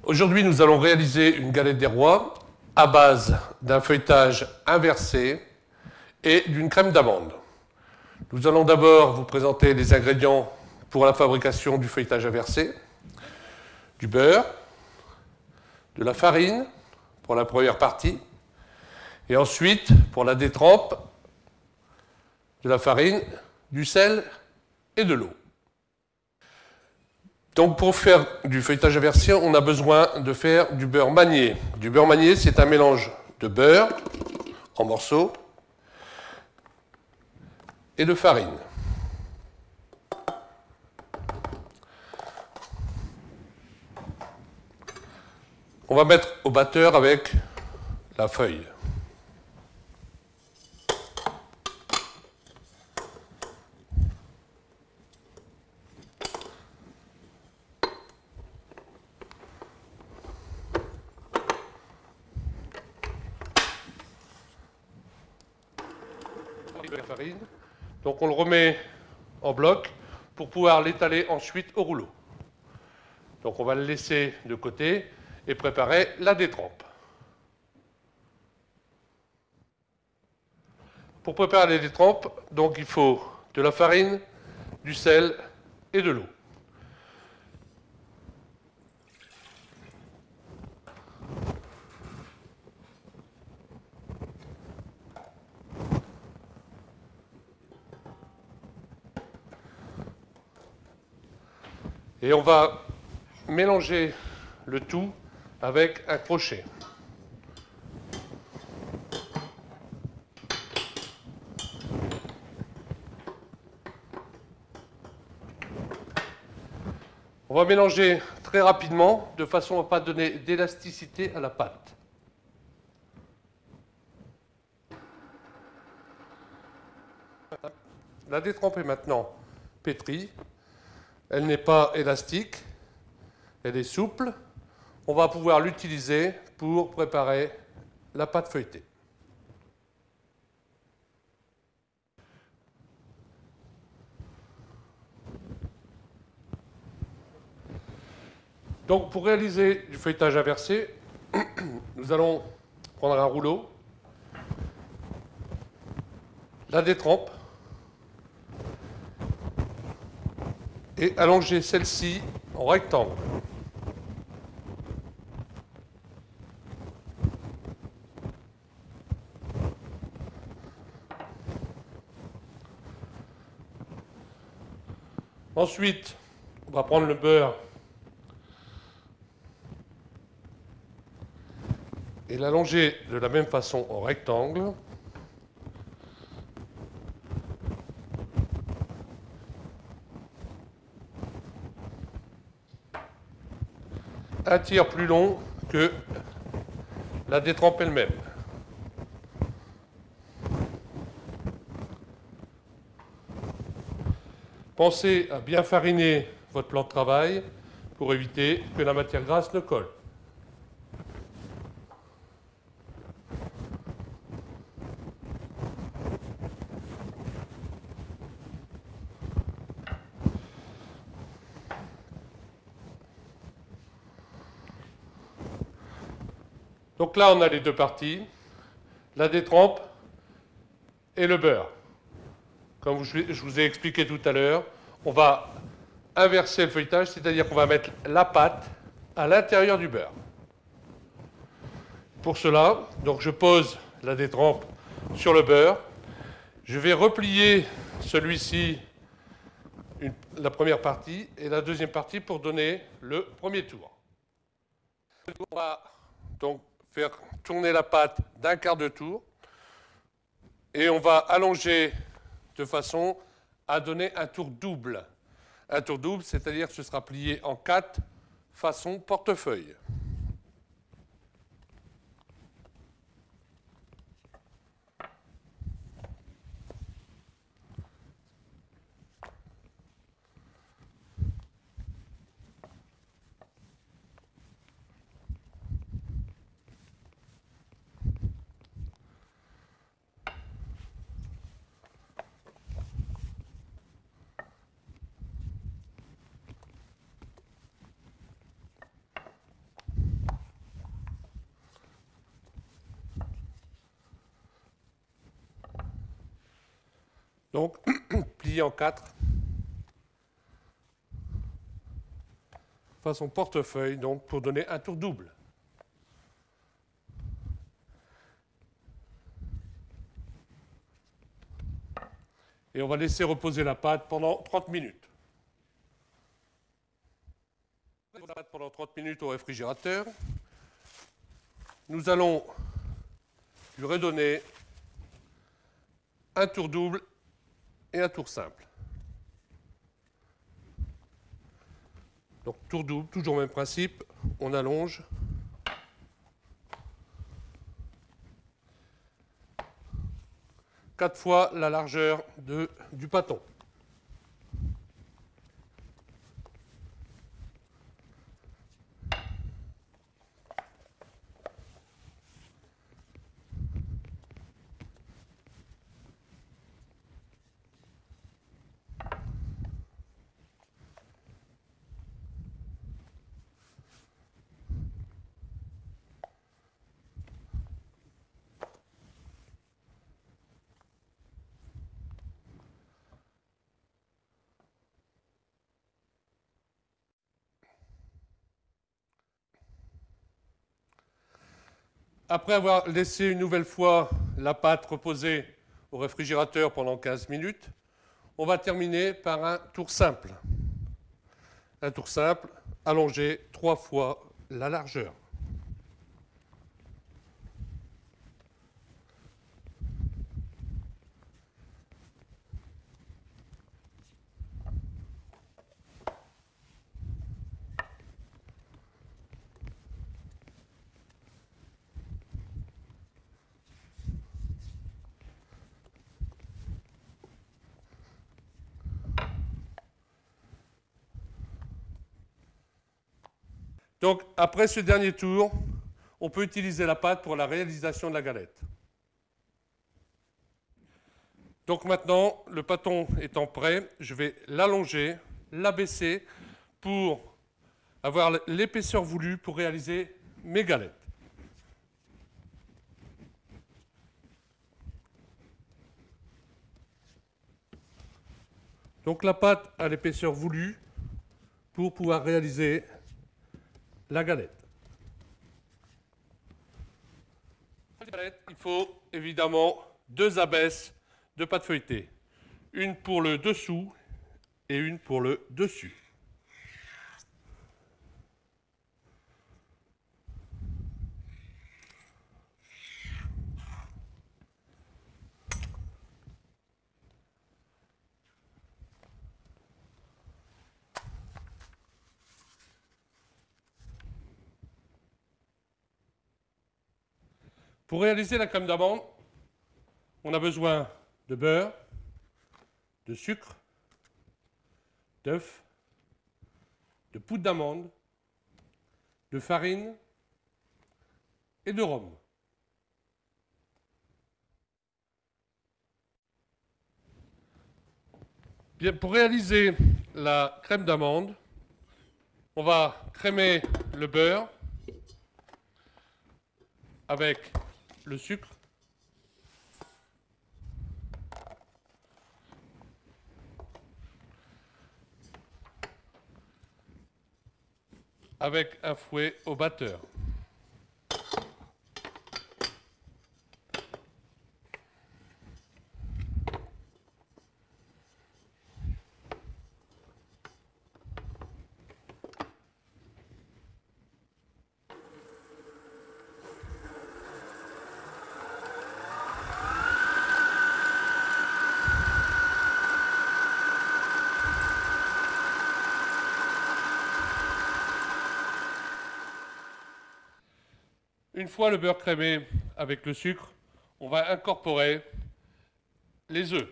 Aujourd'hui, nous allons réaliser une galette des rois à base d'un feuilletage inversé et d'une crème d'amande. Nous allons d'abord vous présenter les ingrédients pour la fabrication du feuilletage inversé, du beurre, de la farine pour la première partie, et ensuite, pour la détrempe, de la farine, du sel et de l'eau. Donc pour faire du feuilletage inversé, on a besoin de faire du beurre manié. Du beurre manié, c'est un mélange de beurre en morceaux et de farine. On va mettre au batteur avec la feuille. La farine. Donc on le remet en bloc pour pouvoir l'étaler ensuite au rouleau. Donc on va le laisser de côté et préparer la détrempe. Pour préparer la détrempe, donc il faut de la farine, du sel et de l'eau. Et on va mélanger le tout avec un crochet. On va mélanger très rapidement de façon à ne pas donner d'élasticité à la pâte. La détrempe est maintenant pétrie. Elle n'est pas élastique, elle est souple. On va pouvoir l'utiliser pour préparer la pâte feuilletée. Donc pour réaliser du feuilletage inversé, nous allons prendre un rouleau, la détrempe, et allonger celle-ci en rectangle. Ensuite, on va prendre le beurre et l'allonger de la même façon en rectangle. Un tiers plus long que la détrempe elle-même. Pensez à bien fariner votre plan de travail pour éviter que la matière grasse ne colle. Donc là, on a les deux parties, la détrempe et le beurre. Comme je vous ai expliqué tout à l'heure, on va inverser le feuilletage, c'est-à-dire qu'on va mettre la pâte à l'intérieur du beurre. Pour cela, donc je pose la détrempe sur le beurre. Je vais replier celui-ci, la première partie, et la deuxième partie pour donner le premier tour. On va donc faire tourner la pâte d'un quart de tour et on va allonger de façon à donner un tour double. Un tour double, c'est-à-dire que ce sera plié en 4 façon portefeuille. Donc, plié en 4, façon portefeuille, donc pour donner un tour double. Et on va laisser reposer la pâte pendant 30 minutes. La pâte pendant 30 minutes au réfrigérateur. Nous allons lui redonner un tour double et un tour simple. Donc tour double, toujours le même principe, on allonge. Quatre fois la largeur du pâton. Après avoir laissé une nouvelle fois la pâte reposer au réfrigérateur pendant 15 minutes, on va terminer par un tour simple. Un tour simple, allongé 3 fois la largeur. Donc, après ce dernier tour, on peut utiliser la pâte pour la réalisation de la galette. Donc maintenant, le pâton étant prêt, je vais l'allonger, l'abaisser pour avoir l'épaisseur voulue pour réaliser mes galettes. Donc la pâte a l'épaisseur voulue pour pouvoir réaliser la galette. Il faut évidemment 2 abaisses de pâte feuilletée. Une pour le dessous et une pour le dessus. Pour réaliser la crème d'amande, on a besoin de beurre, de sucre, d'œuf, de poudre d'amande, de farine et de rhum. Bien, pour réaliser la crème d'amande, on va crémer le beurre avec le sucre, avec un fouet au batteur. Une fois le beurre crémé avec le sucre, on va incorporer les œufs.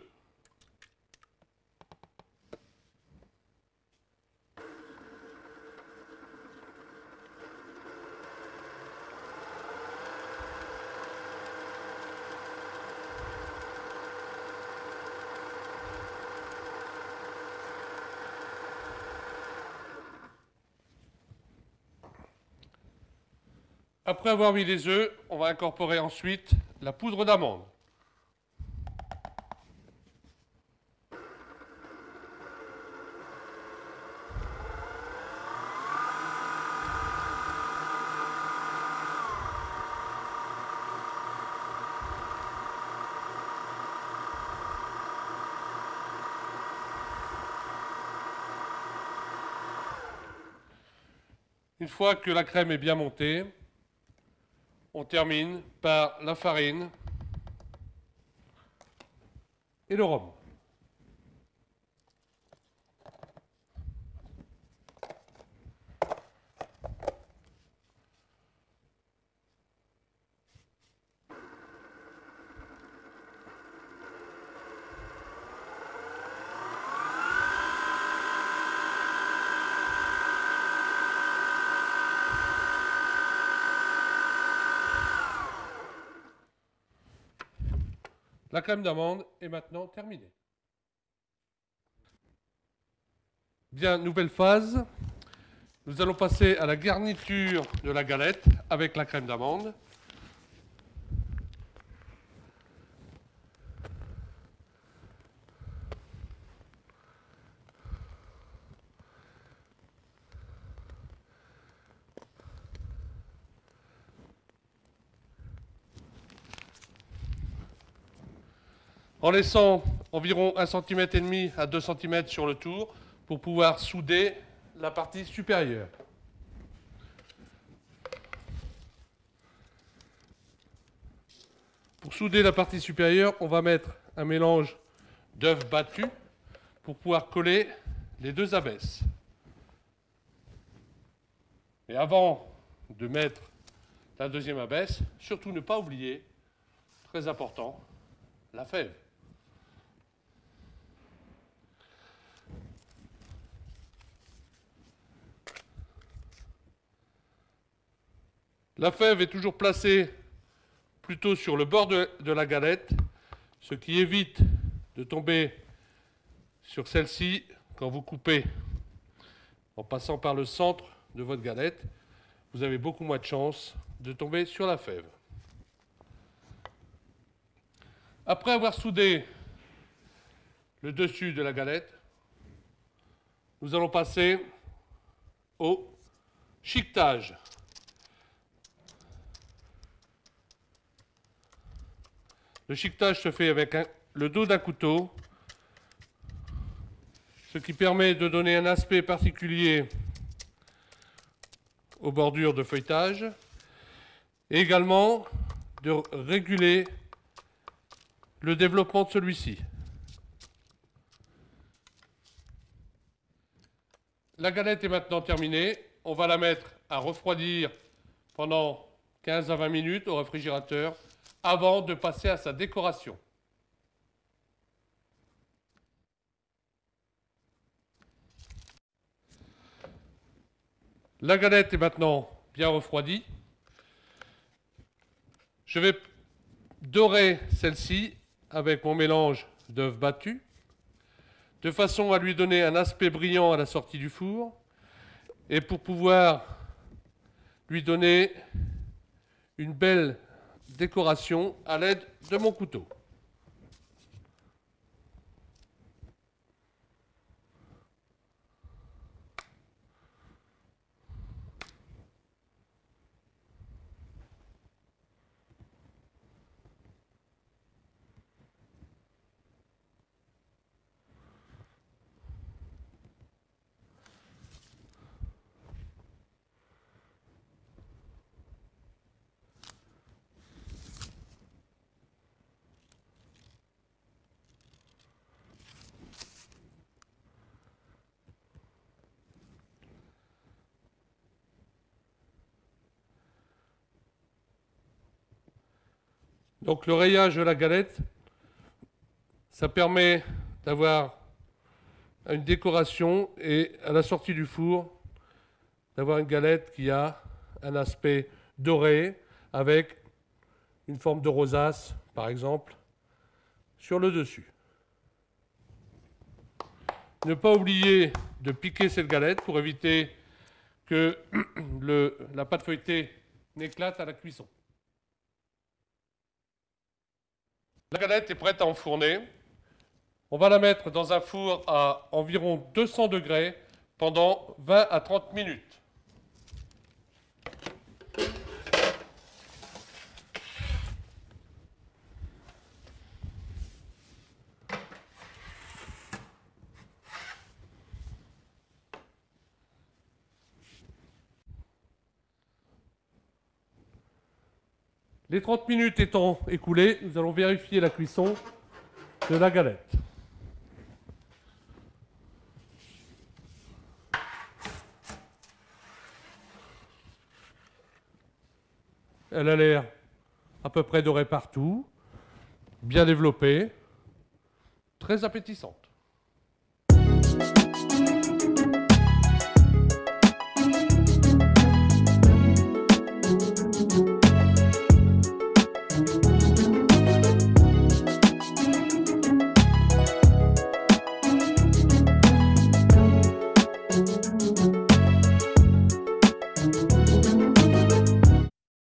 Après avoir mis les œufs, on va incorporer ensuite la poudre d'amande. Une fois que la crème est bien montée, on termine par la farine et le rhum. La crème d'amande est maintenant terminée. Bien, nouvelle phase. Nous allons passer à la garniture de la galette avec la crème d'amande. En laissant environ 1,5 cm à 2 cm sur le tour pour pouvoir souder la partie supérieure. Pour souder la partie supérieure, on va mettre un mélange d'œufs battus pour pouvoir coller les deux abesses. Et avant de mettre la deuxième abesse, surtout ne pas oublier, très important, la fève. La fève est toujours placée plutôt sur le bord de la galette, ce qui évite de tomber sur celle-ci quand vous coupez en passant par le centre de votre galette. Vous avez beaucoup moins de chances de tomber sur la fève. Après avoir soudé le dessus de la galette, nous allons passer au chiquetage. Le chiquetage se fait avec le dos d'un couteau, ce qui permet de donner un aspect particulier aux bordures de feuilletage et également de réguler le développement de celui-ci. La galette est maintenant terminée. On va la mettre à refroidir pendant 15 à 20 minutes au réfrigérateur avant de passer à sa décoration. La galette est maintenant bien refroidie. Je vais dorer celle-ci avec mon mélange d'œufs battus, de façon à lui donner un aspect brillant à la sortie du four, et pour pouvoir lui donner une belle décoration à l'aide de mon couteau. Donc le rayage de la galette, ça permet d'avoir une décoration et à la sortie du four, d'avoir une galette qui a un aspect doré avec une forme de rosace, par exemple, sur le dessus. Ne pas oublier de piquer cette galette pour éviter que la pâte feuilletée n'éclate à la cuisson. La galette est prête à enfourner. On va la mettre dans un four à environ 200 degrés pendant 20 à 30 minutes. Les 30 minutes étant écoulées, nous allons vérifier la cuisson de la galette. Elle a l'air à peu près dorée partout, bien développée, très appétissante.